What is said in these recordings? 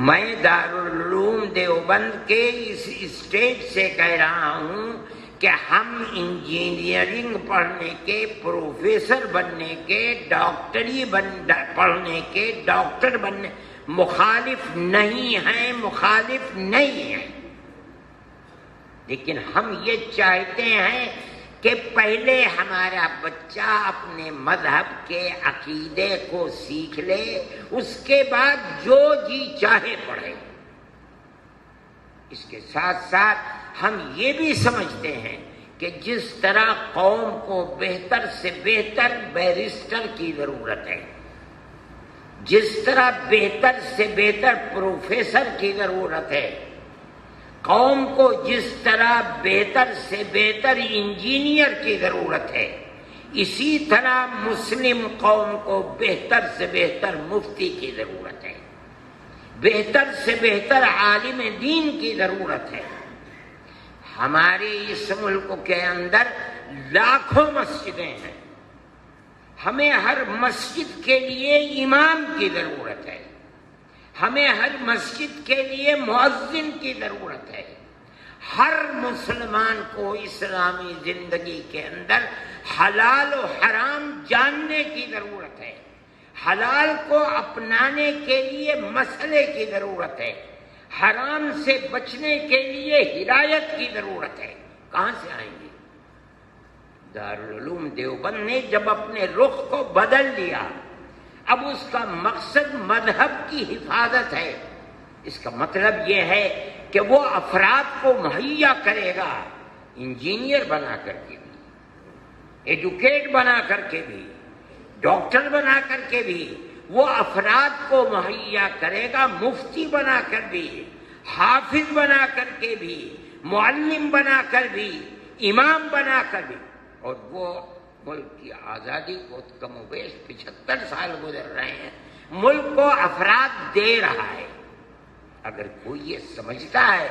میں دارالعلوم دیوبند کے اس اسٹیج سے کہہ رہا ہوں کہ ہم انجینئرنگ پڑھنے کے، پروفیسر بننے کے، ڈاکٹری پڑھنے کے، ڈاکٹر بننے مخالف نہیں ہیں، لیکن ہم یہ چاہتے ہیں کہ پہلے ہمارا بچہ اپنے مذہب کے عقیدے کو سیکھ لے، اس کے بعد جو جی چاہے پڑھے۔ اس کے ساتھ ساتھ ہم یہ بھی سمجھتے ہیں کہ جس طرح قوم کو بہتر سے بہتر بیرسٹر کی ضرورت ہے، جس طرح بہتر سے بہتر پروفیسر کی ضرورت ہے، قوم کو جس طرح بہتر سے بہتر انجینئر کی ضرورت ہے، اسی طرح مسلم قوم کو بہتر سے بہتر مفتی کی ضرورت ہے، بہتر سے بہتر عالم دین کی ضرورت ہے۔ ہمارے اس ملک کے اندر لاکھوں مسجدیں ہیں، ہمیں ہر مسجد کے لیے امام کی ضرورت ہے، ہمیں ہر مسجد کے لیے مؤذن کی ضرورت ہے۔ ہر مسلمان کو اسلامی زندگی کے اندر حلال و حرام جاننے کی ضرورت ہے، حلال کو اپنانے کے لیے مسئلے کی ضرورت ہے، حرام سے بچنے کے لیے ہدایت کی ضرورت ہے۔ کہاں سے آئیں گے؟ دارالعلوم دیوبند نے جب اپنے رخ کو بدل لیا، اب اس کا مقصد مذہب کی حفاظت ہے۔ اس کا مطلب یہ ہے کہ وہ افراد کو مہیا کرے گا، انجینئر بنا کر کے بھی، ایڈوکیٹ بنا کر کے بھی، ڈاکٹر بنا کر کے بھی، وہ افراد کو مہیا کرے گا، مفتی بنا کر بھی، حافظ بنا کر کے بھی، معلم بنا کر بھی، امام بنا کر بھی۔ اور وہ ملک کی آزادی کو کم و بیش 75 سال گزر رہے ہیں، ملک کو افراد دے رہا ہے۔ اگر کوئی یہ سمجھتا ہے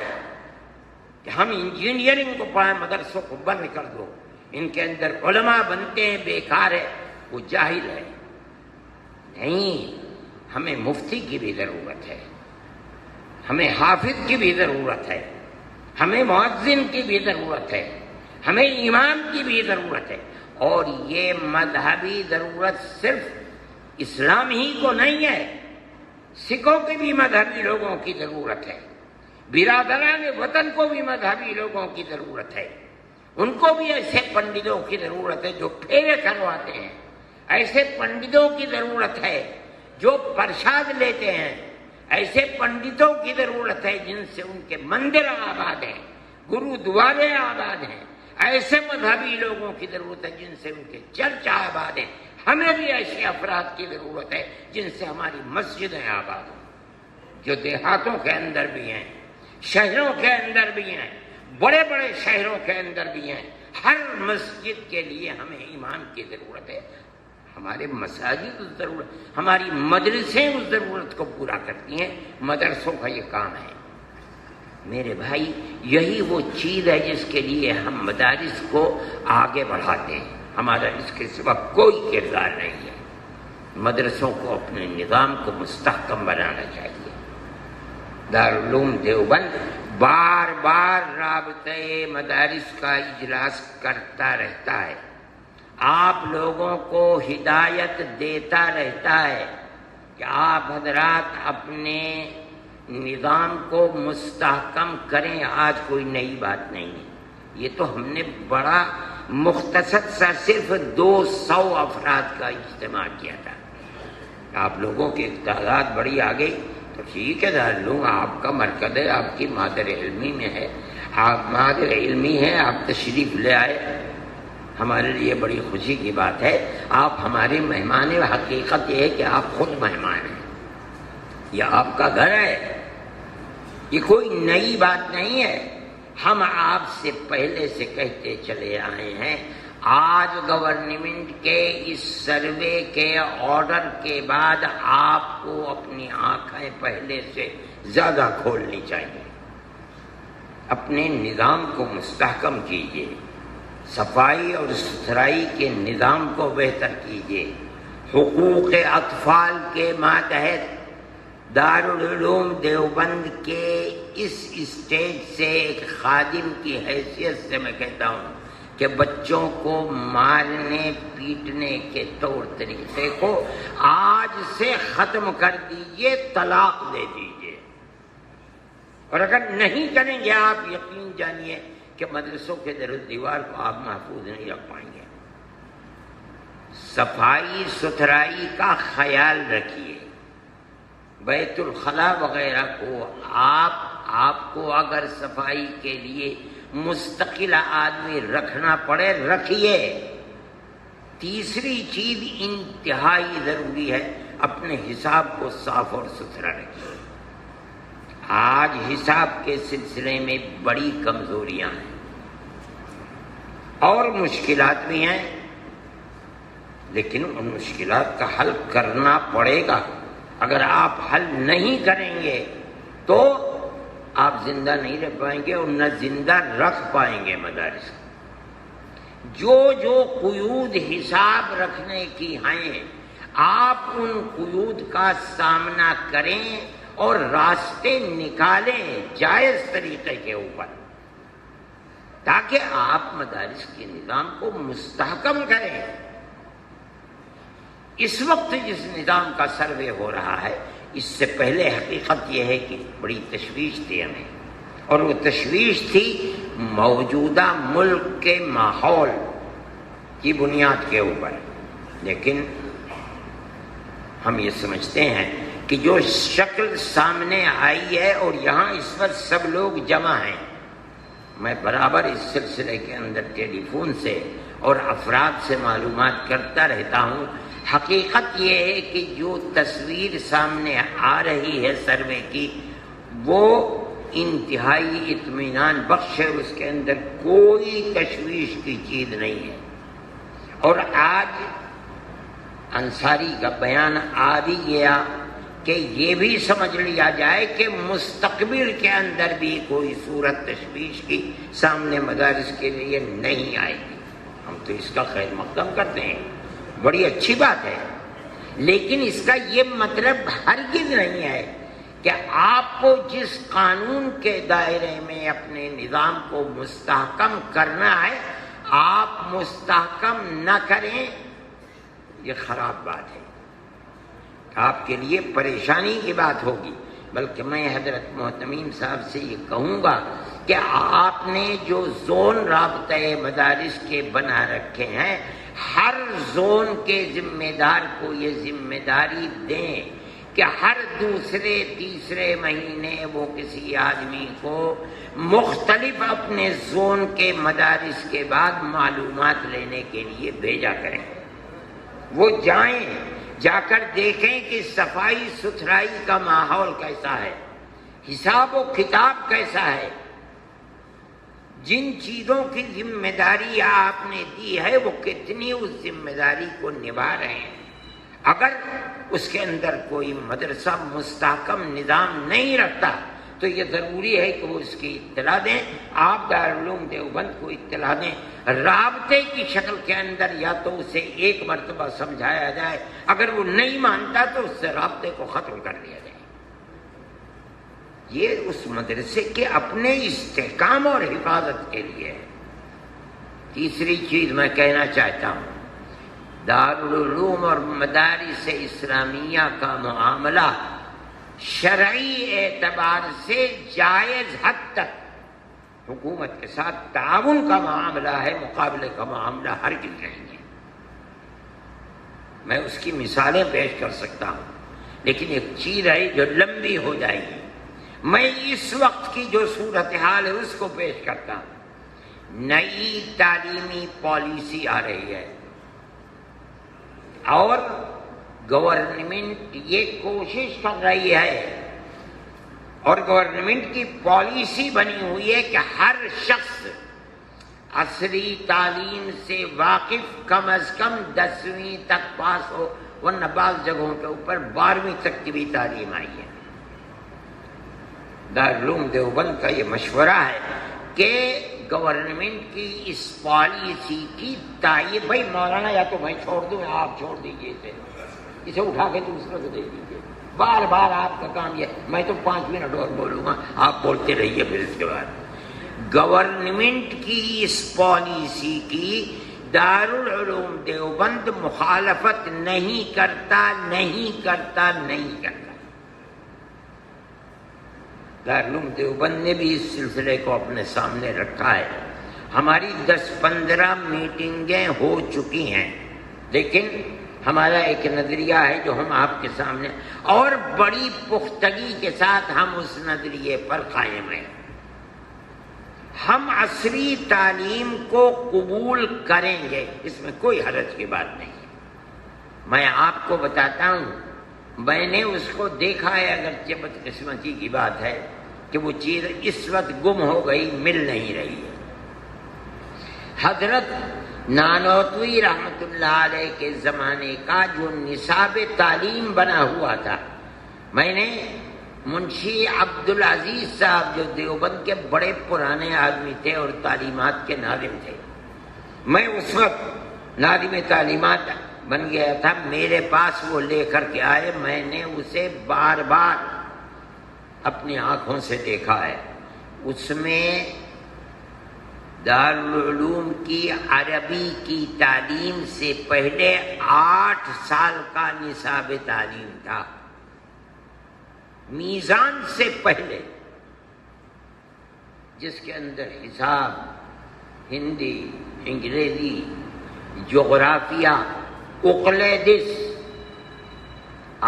کہ ہم انجینئرنگ کو پڑھیں، مدرسوں کو بند کر دو، ان کے اندر علماء بنتے ہیں، بیکار ہے، وہ جاہل ہے۔ نہیں، ہمیں مفتی کی بھی ضرورت ہے، ہمیں حافظ کی بھی ضرورت ہے، ہمیں مؤذن کی بھی ضرورت ہے، ہمیں امام کی بھی ضرورت ہے۔ اور یہ مذہبی ضرورت صرف اسلام ہی کو نہیں ہے، سکھوں کی بھی مذہبی لوگوں کی ضرورت ہے، برادران وطن کو بھی مذہبی لوگوں کی ضرورت ہے، ان کو بھی ایسے پنڈتوں کی ضرورت ہے جو پھیرے کرواتے ہیں، ایسے پنڈتوں کی ضرورت ہے جو پرساد لیتے ہیں، ایسے پنڈتوں کی ضرورت ہے جن سے ان کے مندر آباد ہیں، گرودوارے آباد ہیں، ایسے مذہبی لوگوں کی ضرورت ہے جن سے ان کے چرچ آباد ہیں۔ ہمیں بھی ایسے افراد کی ضرورت ہے جن سے ہماری مسجدیں آباد ہوں، جو دیہاتوں کے اندر بھی ہیں، شہروں کے اندر بھی ہیں، بڑے بڑے شہروں کے اندر بھی ہیں۔ ہر مسجد کے لیے ہمیں امام کی ضرورت ہے۔ ہمارے مساجد اس ضرورت، ہماری مدرسیں اس ضرورت کو پورا کرتی ہیں۔ مدرسوں کا یہ کام ہے میرے بھائی، یہی وہ چیز ہے جس کے لیے ہم مدارس کو آگے بڑھاتے ہیں۔ ہمارا اس کے سوا کوئی کردار نہیں ہے۔ مدرسوں کو اپنے نظام کو مستحکم بنانا چاہیے۔ دارالعلوم دیوبند بار بار رابطۂ مدارس کا اجلاس کرتا رہتا ہے، آپ لوگوں کو ہدایت دیتا رہتا ہے کہ آپ حضرات اپنے نظام کو مستحکم کریں۔ آج کوئی نئی بات نہیں ہے، یہ تو ہم نے بڑا مختصر سا صرف 200 افراد کا اجتماع کیا تھا۔ آپ لوگوں کی تعداد بڑی آ گئی تو ٹھیک ہے، دارالعلوم آپ کا مرکز ہے، آپ کی مادر علمی میں ہے، آپ مادر علمی ہیں، آپ تشریف لے آئے، ہمارے لیے بڑی خوشی کی بات ہے۔ آپ ہمارے مہمان ہیں، حقیقت یہ ہے کہ آپ خود مہمان ہیں، یہ آپ کا گھر ہے، یہ کوئی نئی بات نہیں ہے۔ ہم آپ سے پہلے سے کہتے چلے آئے ہیں، آج گورنمنٹ کے اس سروے کے آرڈر کے بعد آپ کو اپنی آنکھیں پہلے سے زیادہ کھولنی چاہیے۔ اپنے نظام کو مستحکم کیجیے، صفائی اور ستھرائی کے نظام کو بہتر کیجیے، حقوق اطفال کے ماتحت دارالعلوم دیوبند کے اس اسٹیج سے ایک خادم کی حیثیت سے میں کہتا ہوں کہ بچوں کو مارنے پیٹنے کے طور طریقے کو آج سے ختم کر دیجئے، طلاق دے دیجئے، اور اگر نہیں کریں گے آپ یقین جانیے کہ مدرسوں کے در و دیوار کو آپ محفوظ نہیں رکھ پائیں گے۔ صفائی ستھرائی کا خیال رکھیے، بیت الخلا وغیرہ کو آپ کو اگر صفائی کے لیے مستقل آدمی رکھنا پڑے رکھیے۔ تیسری چیز انتہائی ضروری ہے، اپنے حساب کو صاف اور ستھرا رکھیے۔ آج حساب کے سلسلے میں بڑی کمزوریاں ہیں اور مشکلات بھی ہیں، لیکن ان مشکلات کا حل کرنا پڑے گا۔ اگر آپ حل نہیں کریں گے تو آپ زندہ نہیں رہ پائیں گے اور نہ زندہ رکھ پائیں گے مدارس۔ جو قیود حساب رکھنے کی ہیں آپ ان قیود کا سامنا کریں اور راستے نکالیں جائز طریقے کے اوپر، تاکہ آپ مدارس کے نظام کو مستحکم کریں۔ اس وقت جس نظام کا سروے ہو رہا ہے، اس سے پہلے حقیقت یہ ہے کہ بڑی تشویش تھی ہمیں، اور وہ تشویش تھی موجودہ ملک کے ماحول کی بنیاد کے اوپر۔ لیکن ہم یہ سمجھتے ہیں کہ جو شکل سامنے آئی ہے اور یہاں اس وقت سب لوگ جمع ہیں، میں برابر اس سلسلے کے اندر ٹیلی فون سے اور افراد سے معلومات کرتا رہتا ہوں۔ حقیقت یہ ہے کہ جو تصویر سامنے آ رہی ہے سروے کی، وہ انتہائی اطمینان بخش ہے، اس کے اندر کوئی تشویش کی چیز نہیں ہے۔ اور آج انصاری کا بیان آ بھی گیا کہ یہ بھی سمجھ لیا جائے کہ مستقبل کے اندر بھی کوئی صورت تشویش کی سامنے مدارس کے لیے نہیں آئے گی۔ ہم تو اس کا خیر مقدم کرتے ہیں، بڑی اچھی بات ہے، لیکن اس کا یہ مطلب ہرگز نہیں ہے کہ آپ کو جس قانون کے دائرے میں اپنے نظام کو مستحکم کرنا ہے آپ مستحکم نہ کریں۔ یہ خراب بات ہے، آپ کے لیے پریشانی کی بات ہوگی۔ بلکہ میں حضرت محتمیم صاحب سے یہ کہوں گا کہ آپ نے جو زون رابطۂ مدارس کے بنا رکھے ہیں، ہر زون کے ذمہ دار کو یہ ذمہ داری دیں کہ ہر دوسرے تیسرے مہینے وہ کسی آدمی کو مختلف اپنے زون کے مدارس کے بعد معلومات لینے کے لیے بھیجا کریں۔ وہ جائیں، جا کر دیکھیں کہ صفائی ستھرائی کا ماحول کیسا ہے، حساب و کتاب کیسا ہے، جن چیزوں کی ذمہ داری آپ نے دی ہے وہ کتنی اس ذمہ داری کو نبھا رہے ہیں۔ اگر اس کے اندر کوئی مدرسہ مستحکم نظام نہیں رکھتا تو یہ ضروری ہے کہ وہ اس کی اطلاع دیں، آپ دارالعلوم دیوبند کو اطلاع دیں، رابطے کی شکل کے اندر یا تو اسے ایک مرتبہ سمجھایا جائے، اگر وہ نہیں مانتا تو اس سے رابطے کو ختم کر دیا جائے۔ یہ اس مدرسے کے اپنے استحکام اور حفاظت کے لیے ہے۔ تیسری چیز میں کہنا چاہتا ہوں، دارالعلوم اور مدارس اسلامیہ کا معاملہ شرعی اعتبار سے جائز حد تک حکومت کے ساتھ تعاون کا معاملہ ہے، مقابلے کا معاملہ ہرگز نہیں ہے۔ میں اس کی مثالیں پیش کر سکتا ہوں، لیکن ایک چیز ہے جو لمبی ہو جائے گی۔ میں اس وقت کی جو صورتحال ہے اس کو پیش کرتا ہوں۔ نئی تعلیمی پالیسی آ رہی ہے اور گورنمنٹ یہ کوشش کر رہی ہے اور گورنمنٹ کی پالیسی بنی ہوئی ہے کہ ہر شخص عصری تعلیم سے واقف کم از کم 10ویں تک پاس ہو، ورنہ بعض جگہوں کے اوپر 12ویں تک کی بھی تعلیم آئی ہے۔ دارالعلوم دیوبند کا یہ مشورہ ہے کہ گورنمنٹ کی اس پالیسی کی تائید، بھائی مولانا یا تو میں چھوڑ دوں یا آپ چھوڑ دیجیے، اسے اٹھا کے دوسرے کو دے دیجیے، بار بار آپ کا کام یہ، میں تو 5 منٹ اور بولوں گا، آپ بولتے رہیے پھر اس کے بعد۔ گورنمنٹ کی اس پالیسی کی دارالعلوم دیوبند مخالفت نہیں کرتا۔ دارالعلوم دیوبند نے بھی اس سلسلے کو اپنے سامنے رکھا ہے۔ ہماری 10-15 میٹنگیں ہو چکی ہیں، لیکن ہمارا ایک نظریہ ہے جو ہم آپ کے سامنے، اور بڑی پختگی کے ساتھ ہم اس نظریے پر قائم ہیں۔ ہم عصری تعلیم کو قبول کریں گے، اس میں کوئی حرج کی بات نہیں ہے۔ میں آپ کو بتاتا ہوں، میں نے اس کو دیکھا ہے، اگرچہ بدقسمتی کی بات ہے کہ وہ چیز اس وقت گم ہو گئی، مل نہیں رہی ہے۔ حضرت نانوتوی رحمت اللہ علیہ کے زمانے کا جو نصاب تعلیم بنا ہوا تھا، میں نے منشی عبدالعزیز صاحب جو دیوبند کے بڑے پرانے آدمی تھے اور تعلیمات کے ناظم تھے، میں اس وقت ناظم تعلیمات بن گیا تھا، میرے پاس وہ لے کر کے آئے، میں نے اسے بار بار اپنی آنکھوں سے دیکھا ہے۔ اس میں دارالعلوم کی عربی کی تعلیم سے پہلے 8 سال کا نصاب تعلیم تھا، میزان سے پہلے، جس کے اندر حساب، ہندی، انگریزی، جغرافیہ، اقلیدس،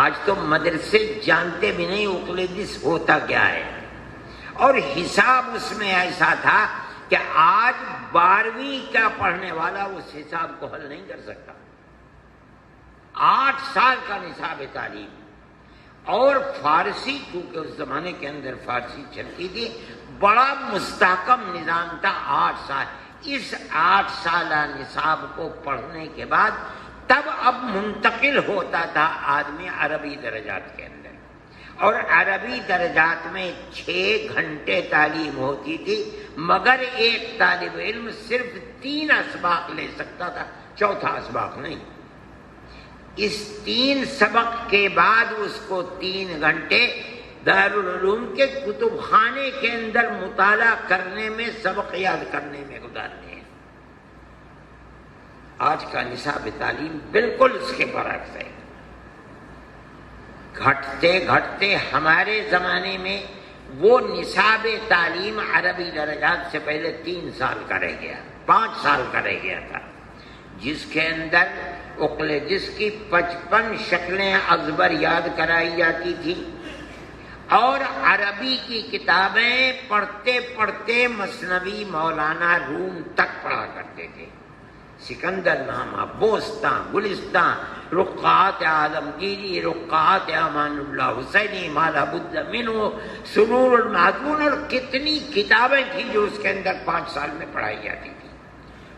آج تو مدرسے جانتے بھی نہیں اقلیدس ہوتا کیا ہے، اور حساب اس میں ایسا تھا کہ آج 12ویں کا پڑھنے والا اس حساب کو حل نہیں کر سکتا۔ 8 سال کا نصاب تعلیم، اور فارسی، کیونکہ اس زمانے کے اندر فارسی چلتی تھی، بڑا مستحکم نظام تھا۔ 8 سال، اس 8 سالہ نصاب کو پڑھنے کے بعد تب اب منتقل ہوتا تھا آدمی عربی درجات کے اندر، اور عربی درجات میں 6 گھنٹے تعلیم ہوتی تھی، مگر ایک طالب علم صرف 3 اسباق لے سکتا تھا، 4تھا اسباق نہیں۔ اس 3 سبق کے بعد اس کو 3 گھنٹے دارالعلوم کے کتب خانے کے اندر مطالعہ کرنے میں، سبق یاد کرنے میں گزارنے ہیں۔ آج کا نصاب تعلیم بالکل اس کے برعکس ہے۔ گھٹتے گھٹتے ہمارے زمانے میں وہ نصاب تعلیم عربی درجات سے پہلے 3 سال کا رہ گیا، 5 سال کا رہ گیا تھا، جس کے اندر اقلیدس کی 55 شکلیں ازبر یاد کرائی جاتی تھی، اور عربی کی کتابیں پڑھتے پڑھتے مثنوی مولانا روم تک پڑھا کرتے تھے۔ سکندر نامہ، بوستان، گلستان، رقعات عالمگیری، رقعات امان اللہ حسینی، مالا بدھ منو، سرور المعدون، اور کتنی کتابیں تھیں جو اس کے اندر 5 سال میں پڑھائی جاتی تھی۔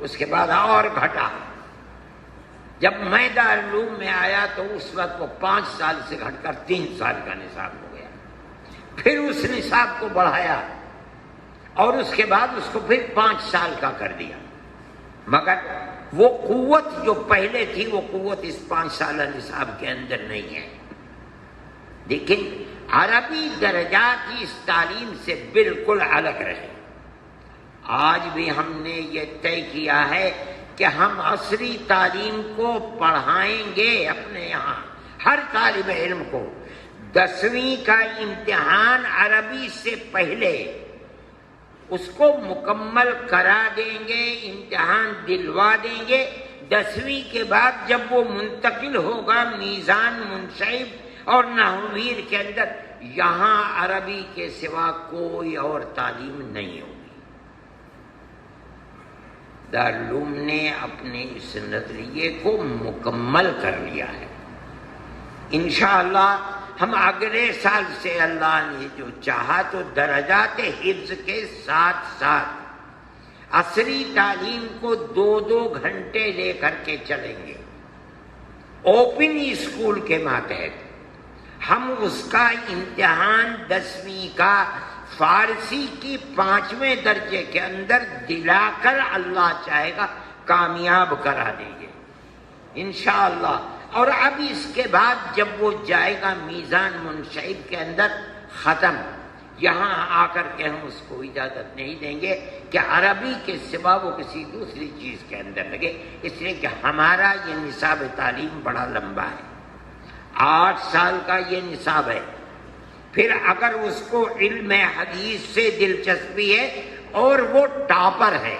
اس کے بعد اور گھٹا، جب میں دارالعلوم میں آیا تو اس وقت وہ 5 سال سے گھٹ کر 3 سال کا نصاب ہو گیا، پھر اس نصاب کو بڑھایا، اور اس کے بعد اس کو پھر 5 سال کا کر دیا، مگر وہ قوت جو پہلے تھی وہ قوت اس 5 سالہ نصاب کے اندر نہیں ہے۔ لیکن عربی درجات اس تعلیم سے بالکل الگ رہے۔ آج بھی ہم نے یہ طے کیا ہے کہ ہم عصری تعلیم کو پڑھائیں گے اپنے یہاں، ہر طالب علم کو 10ویں کا امتحان عربی سے پہلے اس کو مکمل کرا دیں گے، امتحان دلوا دیں گے۔ 10ویں کے بعد جب وہ منتقل ہوگا میزان، منشعب اور نحویر کے اندر، یہاں عربی کے سوا کوئی اور تعلیم نہیں ہوگی۔ دارالعلوم نے اپنے اس نظریے کو مکمل کر لیا ہے۔ انشاءاللہ ہم اگلے سال سے اللہ نے جو چاہا تو درجات حفظ کے ساتھ ساتھ عصری تعلیم کو 2-2 گھنٹے لے کر کے چلیں گے۔ اوپن اسکول کے ماتحت ہم اس کا امتحان 10ویں کا فارسی کی 5ویں درجے کے اندر دلا کر اللہ چاہے گا کامیاب کرا دیں گے انشاءاللہ۔ اور اب اس کے بعد جب وہ جائے گا میزان منشعب کے اندر ختم، یہاں آ کر کے ہم اس کو اجازت نہیں دیں گے کہ عربی کے سوا وہ کسی دوسری چیز کے اندر لگے، اس لیے کہ ہمارا یہ نصاب تعلیم بڑا لمبا ہے، 8 سال کا یہ نصاب ہے۔ پھر اگر اس کو علم حدیث سے دلچسپی ہے اور وہ ٹاپر ہے،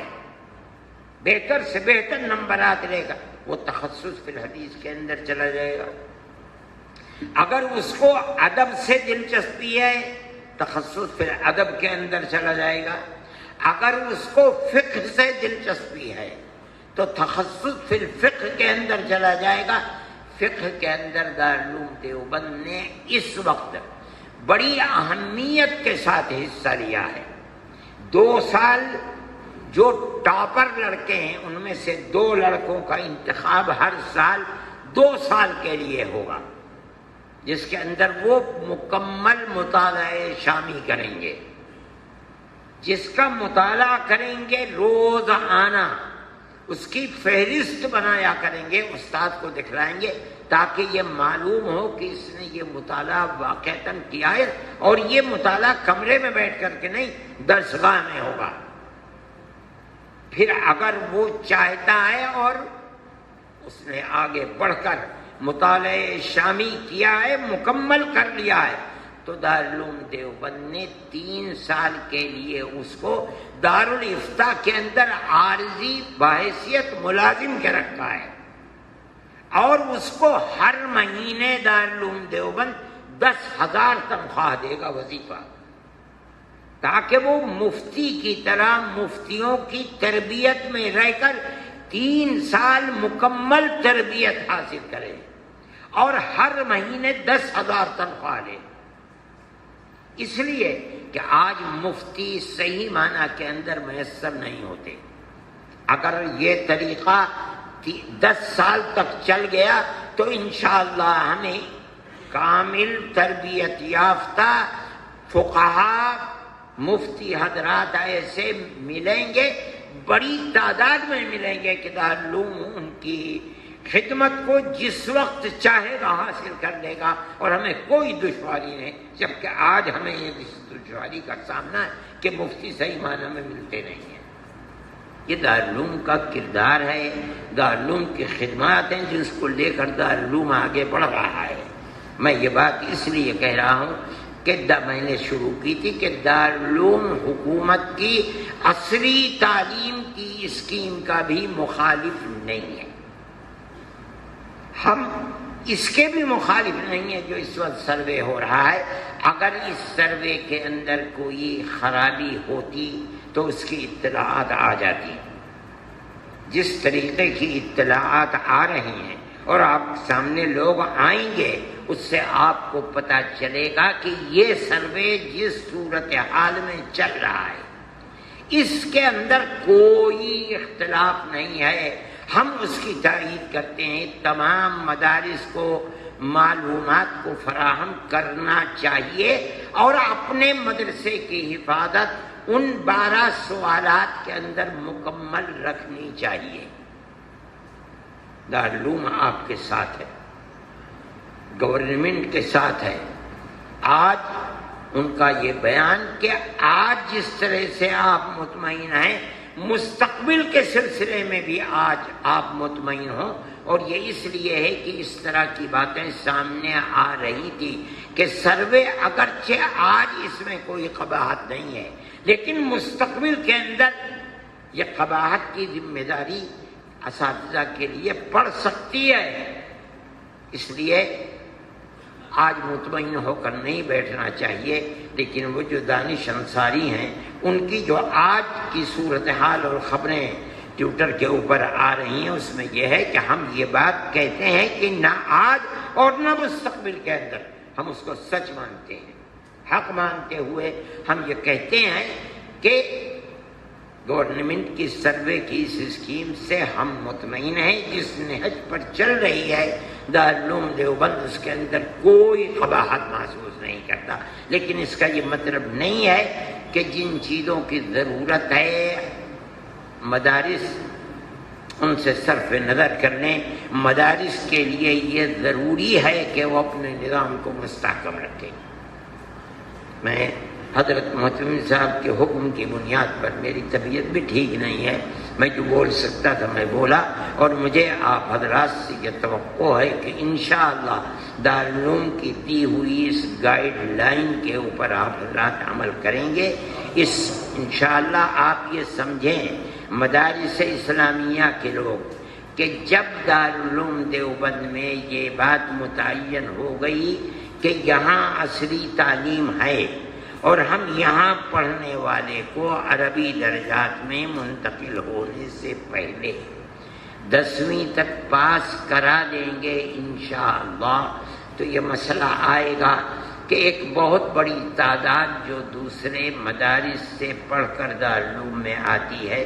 بہتر سے بہتر نمبرات لے گا، وہ تخصص فی الحدیث کے اندر چلا جائے گا۔ اگر اس کو ادب سے دلچسپی ہے، تخصص فی الادب کے اندر چلا جائے گا۔ اگر اس کو فقہ سے دلچسپی ہے تو تخصص فی الفقہ کے اندر چلا جائے گا۔ فقہ کے اندر دارالعلوم دیوبند نے اس وقت بڑی اہمیت کے ساتھ حصہ لیا ہے۔ 2 سال جو ٹاپر لڑکے ہیں ان میں سے 2 لڑکوں کا انتخاب ہر سال 2 سال کے لیے ہوگا، جس کے اندر وہ مکمل مطالعہ شامی کریں گے، جس کا مطالعہ کریں گے روزانہ، اس کی فہرست بنایا کریں گے، استاد کو دکھلائیں گے تاکہ یہ معلوم ہو کہ اس نے یہ مطالعہ واقعتاً کیا ہے، اور یہ مطالعہ کمرے میں بیٹھ کر کے نہیں، درسگاہ میں ہوگا۔ پھر اگر وہ چاہتا ہے اور اس نے آگے بڑھ کر مطالعہ شامی کیا ہے، مکمل کر لیا ہے، تو دارالعلوم دیوبند نے 3 سال کے لیے اس کو دارالافتاء کے اندر عارضی بحیثیت ملازم کے رکھا ہے، اور اس کو ہر مہینے دارالعلوم دیوبند 10,000 تنخواہ دے گا وظیفہ، تاکہ وہ مفتی کی طرح مفتیوں کی تربیت میں رہ کر 3 سال مکمل تربیت حاصل کرے اور ہر مہینے 10,000 تنخواہ لے۔ اس لیے کہ آج مفتی صحیح معنی کے اندر میسر نہیں ہوتے۔ اگر یہ طریقہ 10 سال تک چل گیا تو انشاءاللہ ہمیں کامل تربیت یافتہ فقہا مفتی حضرات ایسے ملیں گے، بڑی تعداد میں ملیں گے کہ دارالعلوم ان کی خدمت کو جس وقت چاہے گا حاصل کر لے گا اور ہمیں کوئی دشواری نہیں، جبکہ آج ہمیں یہ دشواری کا سامنا ہے کہ مفتی صحیح معنی میں ملتے نہیں ہیں۔ یہ دارالعلوم کا کردار ہے، دارالعلوم کی خدمات ہیں جس کو لے کر دارالعلوم آگے بڑھ رہا ہے۔ میں یہ بات اس لیے کہہ رہا ہوں کہ میں نے شروع کی تھی کہ دارالعلوم حکومت کی عصری تعلیم کی اسکیم کا بھی مخالف نہیں ہے، ہم اس کے بھی مخالف نہیں ہیں جو اس وقت سروے ہو رہا ہے۔ اگر اس سروے کے اندر کوئی خرابی ہوتی تو اس کی اطلاعات آ جاتی، جس طریقے کی اطلاعات آ رہی ہیں اور آپ سامنے لوگ آئیں گے، اس سے آپ کو پتہ چلے گا کہ یہ سروے جس صورتحال میں چل رہا ہے اس کے اندر کوئی اختلاف نہیں ہے، ہم اس کی تائید کرتے ہیں۔ تمام مدارس کو معلومات کو فراہم کرنا چاہیے اور اپنے مدرسے کی حفاظت ان 12 سوالات کے اندر مکمل رکھنی چاہیے۔ دارالعلوم آپ کے ساتھ ہے، گورنمنٹ کے ساتھ ہے۔ آج ان کا یہ بیان کہ آج جس طرح سے آپ مطمئن ہیں، مستقبل کے سلسلے میں بھی آج آپ مطمئن ہوں، اور یہ اس لیے ہے کہ اس طرح کی باتیں سامنے آ رہی تھی کہ سروے اگرچہ آج اس میں کوئی قباحت نہیں ہے، لیکن مستقبل کے اندر یہ قباحت کی ذمہ داری اساتذہ کے لیے پڑ سکتی ہے۔ اس لیے آج مطمئن ہو کر نہیں بیٹھنا چاہیے، لیکن وہ جو دانش انصاری ہیں ان کی جو آج کی صورتحال اور خبریں ٹویٹر کے اوپر آ رہی ہیں، اس میں یہ ہے کہ ہم یہ بات کہتے ہیں کہ نہ آج اور نہ مستقبل کے اندر ہم اس کو سچ مانتے ہیں، حق مانتے ہوئے ہم یہ کہتے ہیں کہ گورنمنٹ کی سروے کی اس اسکیم سے ہم مطمئن ہیں، جس نہج پر چل رہی ہے دارالعلوم دیوبند اس کے اندر کوئی قباحت محسوس نہیں کرتا۔ لیکن اس کا یہ مطلب نہیں ہے کہ جن چیزوں کی ضرورت ہے مدارس ان سے صرف نظر کر لیں۔ مدارس کے لیے یہ ضروری ہے کہ وہ اپنے نظام کو مستحکم رکھیں۔ میں حضرت محتمم صاحب کے حکم کی بنیاد پر، میری طبیعت بھی ٹھیک نہیں ہے، میں جو بول سکتا تھا میں بولا، اور مجھے آپ حضرات سے یہ توقع ہے کہ انشاءاللہ دارالعلوم کی دی ہوئی اس گائیڈ لائن کے اوپر آپ حضرات عمل کریں گے۔ اس انشاءاللہ آپ یہ سمجھیں مدارس اسلامیہ کے لوگ کہ جب دارالعلوم دیوبند میں یہ بات متعین ہو گئی کہ یہاں عصری تعلیم ہے اور ہم یہاں پڑھنے والے کو عربی درجات میں منتقل ہونے سے پہلے 10ویں تک پاس کرا دیں گے انشاءاللہ، تو یہ مسئلہ آئے گا کہ ایک بہت بڑی تعداد جو دوسرے مدارس سے پڑھ کر دارالعلوم میں آتی ہے،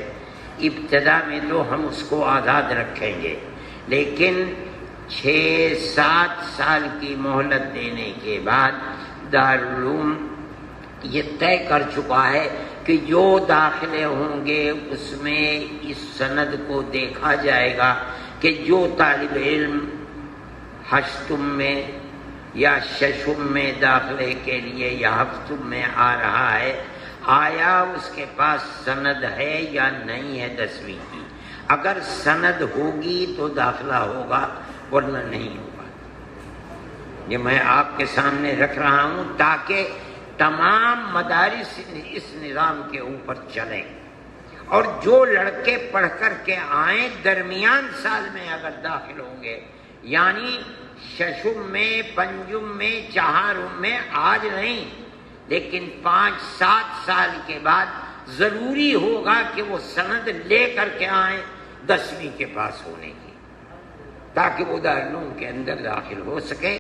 ابتدا میں تو ہم اس کو آزاد رکھیں گے، لیکن 6-7 سال کی مہلت دینے کے بعد دارالعلوم یہ طے کر چکا ہے کہ جو داخلے ہوں گے اس میں اس سند کو دیکھا جائے گا کہ جو طالب علم 8م میں یا 6م میں داخلے کے لیے یا 7م میں آ رہا ہے، آیا اس کے پاس سند ہے یا نہیں ہے 10ویں کی۔ اگر سند ہوگی تو داخلہ ہوگا، ورنہ نہیں ہوگا۔ یہ میں آپ کے سامنے رکھ رہا ہوں تاکہ تمام مدارس اس نظام کے اوپر چلیں، اور جو لڑکے پڑھ کر کے آئیں درمیان سال میں اگر داخل ہوں گے، یعنی 6م میں 5م میں 4م میں آج نہیں، لیکن 5-7 سال کے بعد ضروری ہوگا کہ وہ سند لے کر کے آئیں 10ویں کے پاس ہونے کی، تاکہ وہ دارالعلوم کے اندر داخل ہو سکے۔